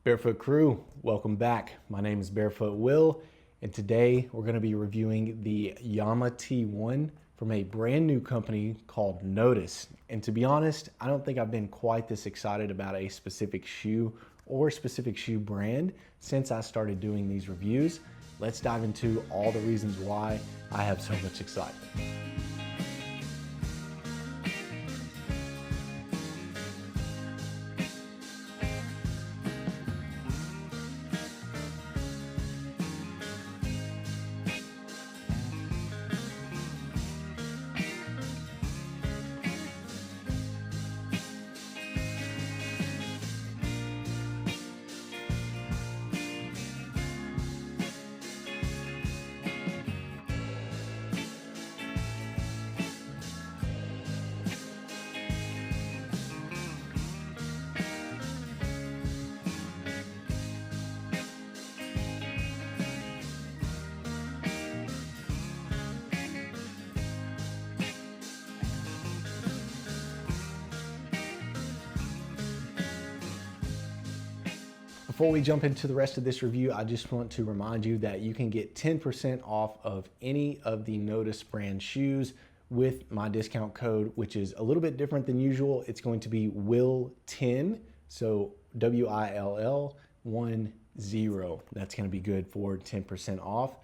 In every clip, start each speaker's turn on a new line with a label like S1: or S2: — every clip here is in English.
S1: Barefoot crew, welcome back. My name is Barefoot Will, and today we're going to be reviewing the Yama T1 from a brand new company called Notace. And to be honest, I don't think I've been quite this excited about a specific shoe or specific shoe brand since I started doing these reviews. Let's dive into all the reasons why I have so much excitement. Before we jump into the rest of this review, I just want to remind you that you can get 10% off of any of the Notace brand shoes with my discount code, which is a little bit different than usual. It's going to be WILL10, so WILL10. That's going to be good for 10% off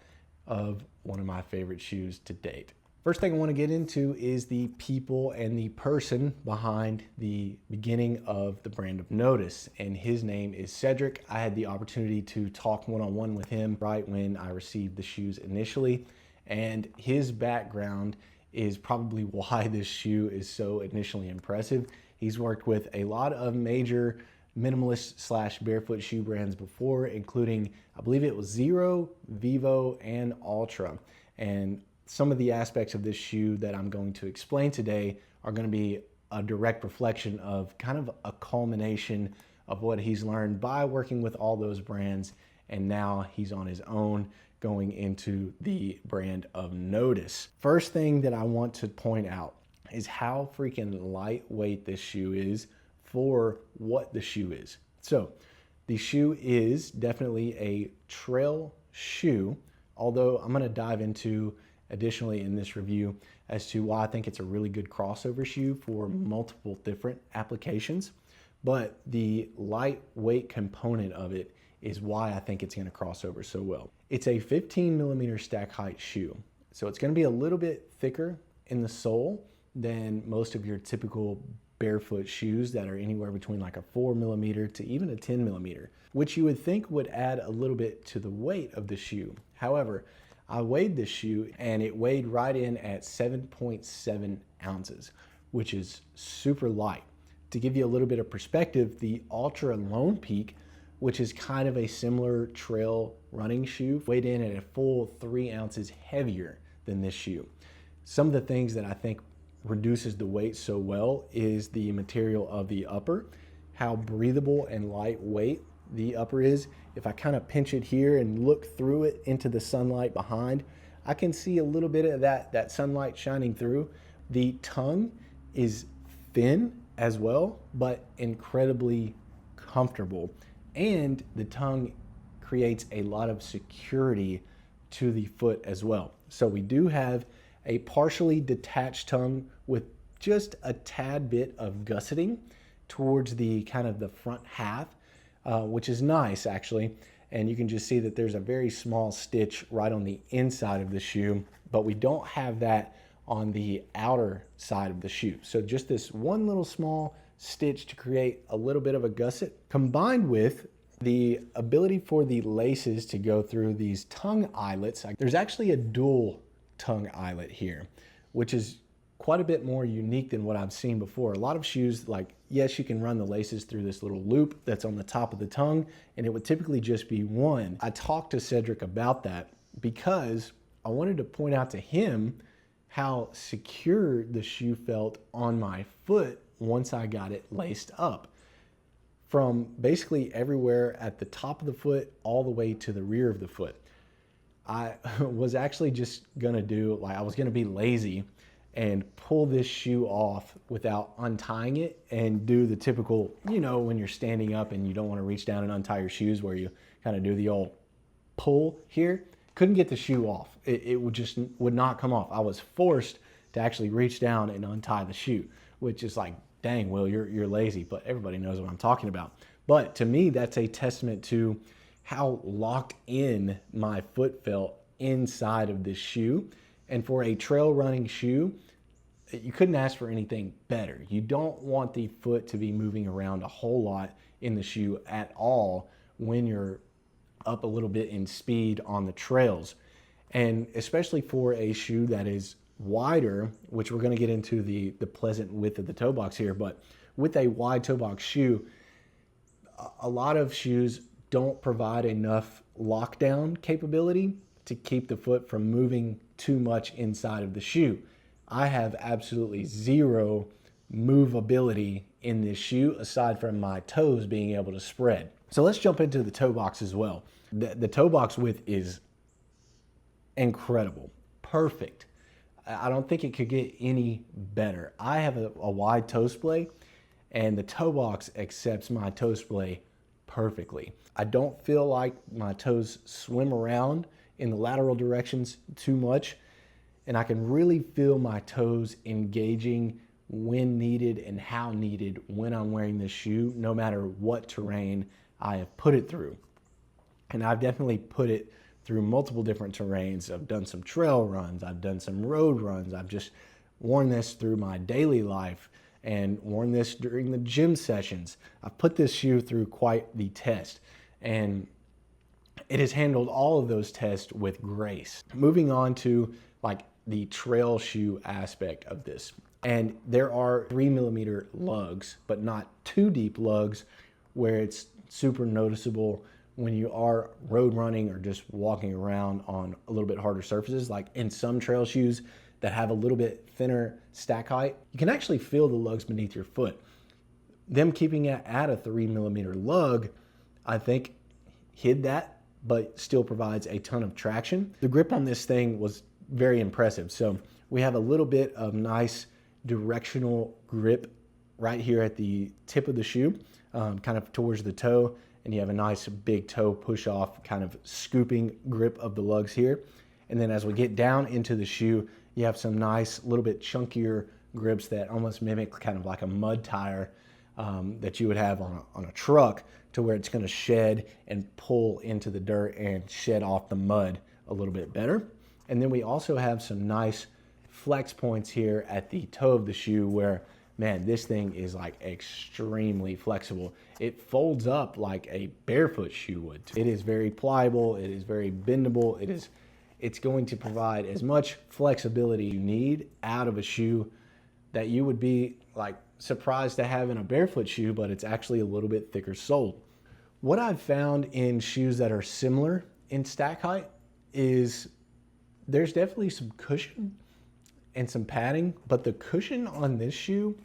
S1: of one of my favorite shoes to date. First thing I want to get into is the people and the person behind the beginning of the brand of Notace, and his name is Cedric. I had the opportunity to talk one-on-one with him right when I received the shoes initially, and his background is probably why this shoe is so initially impressive. He's worked with a lot of major minimalist slash barefoot shoe brands before, including, I believe it was Zero, Vivo, and Ultra. And some of the aspects of this shoe that I'm going to explain today are going to be a direct reflection of kind of a culmination of what he's learned by working with all those brands, and now he's on his own going into the brand of Notace. First thing that I want to point out is how freaking lightweight this shoe is for what the shoe is. So the shoe is definitely a trail shoe, although I'm going to dive into additionally in this review as to why I think it's a really good crossover shoe for multiple different applications. But the lightweight component of it is why I think it's going to cross over so well. It's a 15mm stack height shoe, so it's going to be a little bit thicker in the sole than most of your typical barefoot shoes that are anywhere between like a 4mm to even a 10mm, which you would think would add a little bit to the weight of the shoe. However, I weighed this shoe and it weighed right in at 7.7 ounces, which is super light. To give you a little bit of perspective, the Ultra Lone Peak, which is kind of a similar trail running shoe, weighed in at a full 3 ounces heavier than this shoe. Some of the things that I think reduces the weight so well is the material of the upper, how breathable and lightweight the upper is. If I kind of pinch it here and look through it into the sunlight behind, I can see a little bit of that sunlight shining through. The tongue is thin as well, but incredibly comfortable. And the tongue creates a lot of security to the foot as well. So we do have a partially detached tongue with just a tad bit of gusseting towards the kind of the front half, which is nice actually. And you can just see that there's a very small stitch right on the inside of the shoe, but we don't have that on the outer side of the shoe. So just this one little small stitch to create a little bit of a gusset, combined with the ability for the laces to go through these tongue eyelets. There's actually a dual tongue eyelet here, which is quite a bit more unique than what I've seen before. A lot of shoes, like, yes, you can run the laces through this little loop that's on the top of the tongue, and it would typically just be one. I talked to Cedric about that because I wanted to point out to him how secure the shoe felt on my foot once I got it laced up. From basically everywhere at the top of the foot all the way to the rear of the foot. I was actually just gonna do, like, I was gonna be lazy and pull this shoe off without untying it and do the typical, you know, when you're standing up and you don't want to reach down and untie your shoes, where you kind of do the old pull here. Couldn't get the shoe off. It would not come off. I was forced to actually reach down and untie the shoe, which is like, dang, Will, you're lazy, but everybody knows what I'm talking about. But to me, that's a testament to how locked in my foot felt inside of this shoe. And for a trail running shoe, you couldn't ask for anything better. You don't want the foot to be moving around a whole lot in the shoe at all when you're up a little bit in speed on the trails. And especially for a shoe that is wider, which we're going to get into the pleasant width of the toe box here, but with a wide toe box shoe, a lot of shoes don't provide enough lockdown capability to keep the foot from moving too much inside of the shoe. I have absolutely zero movability in this shoe aside from my toes being able to spread. So let's jump into the toe box as well. The toe box width is incredible, perfect. I don't think it could get any better. I have a wide toe splay, and the toe box accepts my toe splay perfectly. I don't feel like my toes swim around in the lateral directions too much, and I can really feel my toes engaging when needed and how needed when I'm wearing this shoe, no matter what terrain I have put it through. And I've definitely put it through multiple different terrains. I've done some trail runs, I've done some road runs, I've just worn this through my daily life and worn this during the gym sessions. I've put this shoe through quite the test, and it has handled all of those tests with grace. Moving on to like the trail shoe aspect of this. And there are 3mm lugs, but not too deep lugs where it's super noticeable when you are road running or just walking around on a little bit harder surfaces. Like in some trail shoes that have a little bit thinner stack height, you can actually feel the lugs beneath your foot. Them keeping it at a 3mm lug, I think, hid that, but still provides a ton of traction. The grip on this thing was very impressive. So we have a little bit of nice directional grip right here at the tip of the shoe, kind of towards the toe, and you have a nice big toe push off kind of scooping grip of the lugs here. And then as we get down into the shoe, you have some nice little bit chunkier grips that almost mimic kind of like a mud tire that you would have on a truck, to where it's going to shed and pull into the dirt and shed off the mud a little bit better. And then we also have some nice flex points here at the toe of the shoe where, man, this thing is like extremely flexible. It folds up like a barefoot shoe would. It is very pliable, it is very bendable, it's going to provide as much flexibility you need out of a shoe that you would be like surprised to have in a barefoot shoe, but it's actually a little bit thicker soled. What I've found in shoes that are similar in stack height is there's definitely some cushion and some padding, but the cushion on this shoe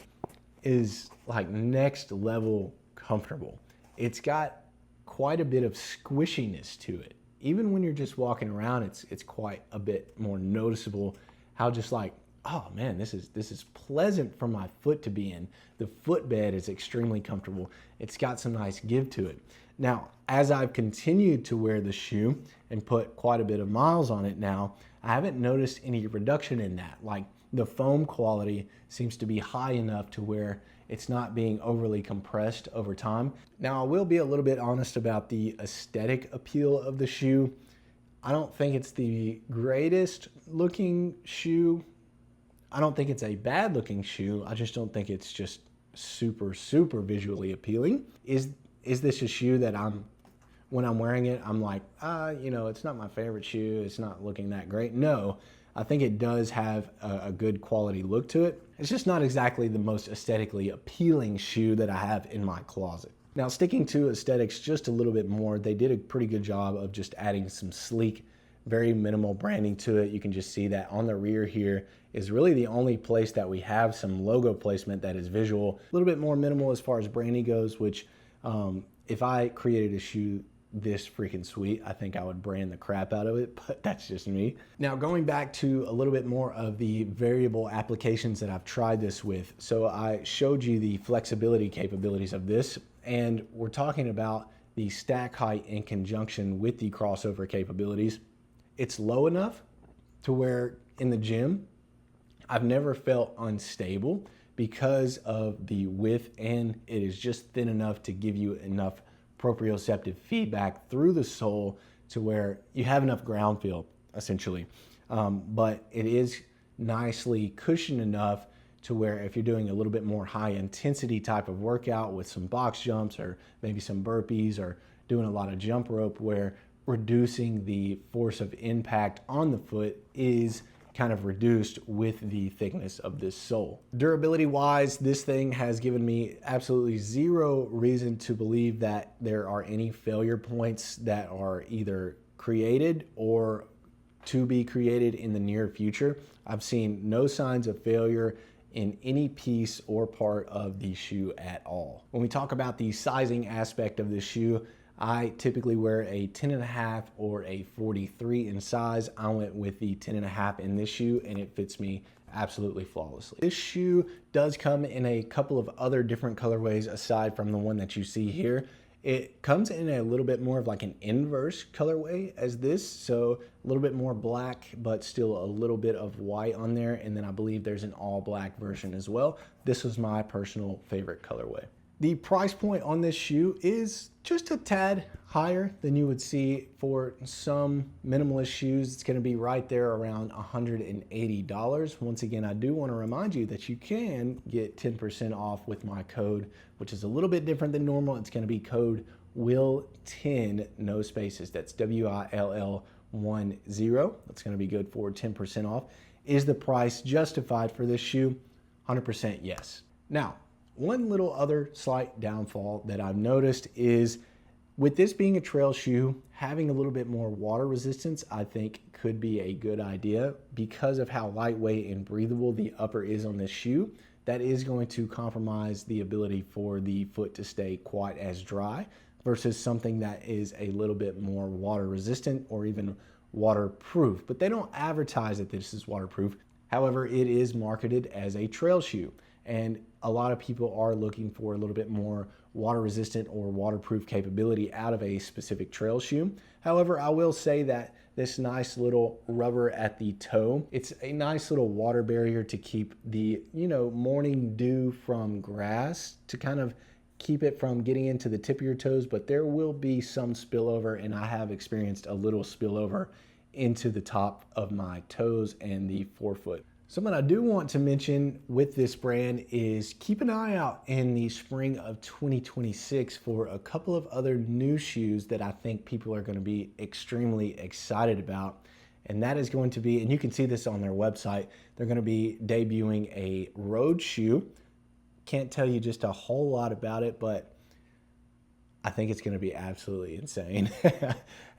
S1: is like next level comfortable. It's got quite a bit of squishiness to it. Even when you're just walking around, it's quite a bit more noticeable how just like, oh man, this is pleasant for my foot to be in. The footbed is extremely comfortable. It's got some nice give to it. Now, as I've continued to wear the shoe and put quite a bit of miles on it now, I haven't noticed any reduction in that. Like the foam quality seems to be high enough to where it's not being overly compressed over time. Now, I will be a little bit honest about the aesthetic appeal of the shoe. I don't think it's the greatest looking shoe. I don't think it's a bad looking shoe. I just don't think it's just super, super visually appealing. Is this a shoe that when I'm wearing it, I'm like, it's not my favorite shoe. It's not looking that great. No, I think it does have a good quality look to it. It's just not exactly the most aesthetically appealing shoe that I have in my closet. Now, sticking to aesthetics just a little bit more, they did a pretty good job of just adding some sleek, very minimal branding to it. You can just see that on the rear here is really the only place that we have some logo placement that is visual. A little bit more minimal as far as branding goes, which if I created a shoe this freaking sweet. I think I would brand the crap out of it, but that's just me. Now, going back to a little bit more of the variable applications that I've tried this with. So I showed you the flexibility capabilities of this, and we're talking about the stack height in conjunction with the crossover capabilities. It's low enough to where in the gym, I've never felt unstable because of the width, and it is just thin enough to give you enough proprioceptive feedback through the sole to where you have enough ground feel, essentially. But it is nicely cushioned enough to where if you're doing a little bit more high intensity type of workout with some box jumps or maybe some burpees or doing a lot of jump rope, where reducing the force of impact on the foot is kind of reduced with the thickness of this sole. Durability wise, this thing has given me absolutely zero reason to believe that there are any failure points that are either created or to be created in the near future. I've seen no signs of failure in any piece or part of the shoe at all. When we talk about the sizing aspect of this shoe, I typically wear a 10.5 or a 43 in size. I went with the 10.5 in this shoe, and it fits me absolutely flawlessly. This shoe does come in a couple of other different colorways aside from the one that you see here. It comes in a little bit more of like an inverse colorway as this, so a little bit more black, but still a little bit of white on there. And then I believe there's an all black version as well. This was my personal favorite colorway. The price point on this shoe is just a tad higher than you would see for some minimalist shoes. It's going to be right there around $180. Once again, I do want to remind you that you can get 10% off with my code, which is a little bit different than normal. It's going to be code WILL10, no spaces. That's WILL10. That's going to be good for 10% off. Is the price justified for this shoe? 100% yes. Now, one little other slight downfall that I've noticed is with this being a trail shoe, having a little bit more water resistance, I think could be a good idea because of how lightweight and breathable the upper is on this shoe. That is going to compromise the ability for the foot to stay quite as dry versus something that is a little bit more water resistant or even waterproof. But they don't advertise that this is waterproof. However, it is marketed as a trail shoe. And a lot of people are looking for a little bit more water resistant or waterproof capability out of a specific trail shoe. However, I will say that this nice little rubber at the toe, it's a nice little water barrier to keep the, morning dew from grass to kind of keep it from getting into the tip of your toes, but there will be some spillover, and I have experienced a little spillover into the top of my toes and the forefoot. Something I do want to mention with this brand is keep an eye out in the spring of 2026 for a couple of other new shoes that I think people are going to be extremely excited about. And that is going to be, and you can see this on their website, they're going to be debuting a road shoe. Can't tell you just a whole lot about it, but I think it's going to be absolutely insane.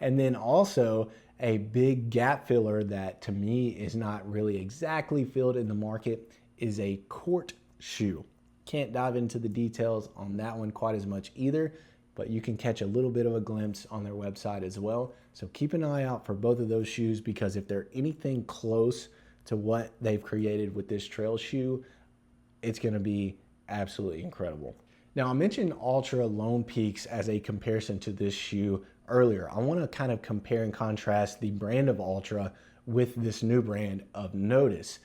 S1: And then also a big gap filler that to me is not really exactly filled in the market is a court shoe. Can't dive into the details on that one quite as much either, but you can catch a little bit of a glimpse on their website as well. So keep an eye out for both of those shoes, because if they're anything close to what they've created with this trail shoe, it's going to be absolutely incredible. Now, I mentioned Ultra Lone Peaks as a comparison to this shoe earlier. I want to kind of compare and contrast the brand of Ultra with this new brand of Notace.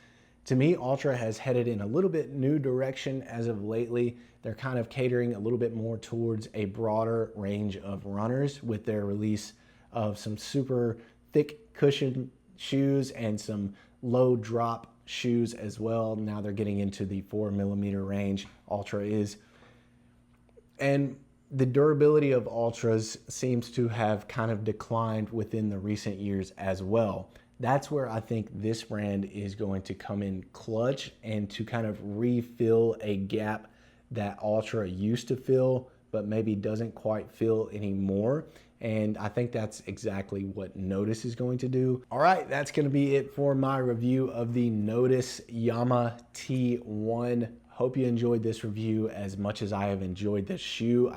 S1: To me, Ultra has headed in a little bit new direction as of lately. They're kind of catering a little bit more towards a broader range of runners with their release of some super thick cushion shoes and some low drop shoes as well. Now they're getting into the 4mm range, Ultra is. And the durability of Ultras seems to have kind of declined within the recent years as well. That's where I think this brand is going to come in clutch and to kind of refill a gap that Ultra used to fill, but maybe doesn't quite fill anymore. And I think that's exactly what Notace is going to do. All right, that's going to be it for my review of the Notace Yama T1. Hope you enjoyed this review as much as I have enjoyed this shoe.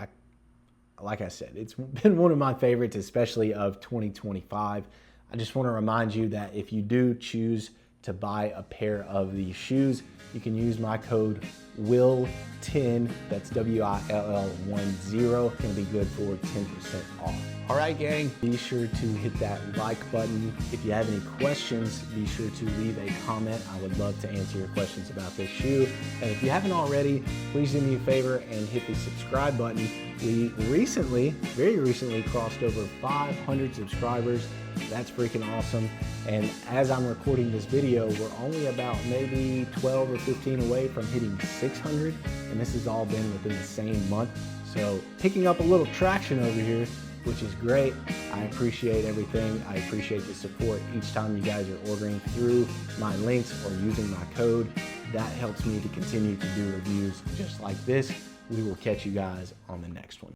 S1: like I said, it's been one of my favorites, especially of 2025. I just want to remind you that if you do choose to buy a pair of these shoes, you can use my code WILL10, that's WILL10. It's gonna be good for 10% off. All right, gang, be sure to hit that like button. If you have any questions, be sure to leave a comment. I would love to answer your questions about this shoe. And if you haven't already, please do me a favor and hit the subscribe button. We recently, very recently, crossed over 500 subscribers. That's freaking awesome. And as I'm recording this video, we're only about maybe 12 or 15 away from hitting 600. And this has all been within the same month. So picking up a little traction over here, which is great. I appreciate everything. I appreciate the support each time you guys are ordering through my links or using my code. That helps me to continue to do reviews just like this. We will catch you guys on the next one.